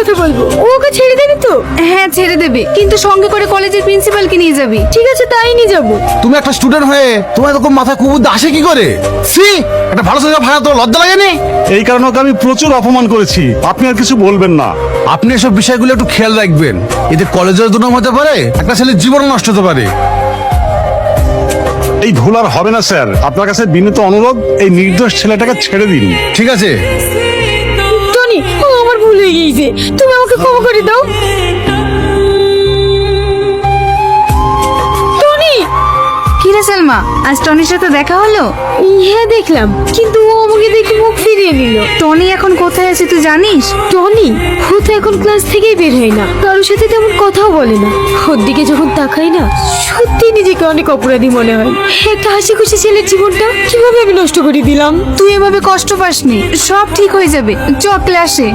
কথা বলবো, ওকে ছেড়ে দেবে তো? হ্যাঁ ছেড়ে দেবে, কিন্তু সঙ্গে করে কলেজের প্রিন্সিপালকে নিয়ে যাবি। ঠিক আছে, তাই নিয়ে যাবো। তুমি একটা স্টুডেন্ট হয়ে তোমার এরকম মাথায় কুবুদ্ধি আসে কি করে? সি, একটা ভালো ছেলে ভাড়া তো লজ্জা লাগেনি? এই কারণে ওকে আমি প্রচুর অপমান করেছি, আপনি আর কিছু বলবেন না। আপনি এসব বিষয়গুলো একটু খেয়াল রাখবেন, এতে কলেজের দুর্নাম হতে পারে, একটা ছেলের জীবন নষ্ট হতে পারে। এই ভুল আর হবে না স্যার, আপনার কাছে বিনীত অনুরোধ, এই নির্দোষ ছেলেটাকে ছেড়ে দিন। ঠিক আছে? টনি, ও আমার ভুল হয়ে গিয়েছে, তুমি আমাকে ক্ষমা করে দাও। টনি! কিরে সালমা, আজ টনির সাথে দেখা হলো? হ্যাঁ দেখলাম, কিন্তু ও আমাকে দেখে মুখ ফিরিয়ে নিল। টনি এখন কোথায় আছে তুই জানিস? টনি, ও তো এখন ক্লাস থেকেই বের হয় না, কারোর সাথে তেমন কথাও বলে না। ওর দিকে যখন তাকাই না, সত্যি নিজেকে অনেক অপরাধী মনে হয়। একটা হাসি খুশি ছেলের জীবনটা কিভাবে আমি নষ্ট করে দিলাম। তুই এভাবে কষ্ট পাসনি, সব ঠিক হয়ে যাবে। চ ক্লাসে।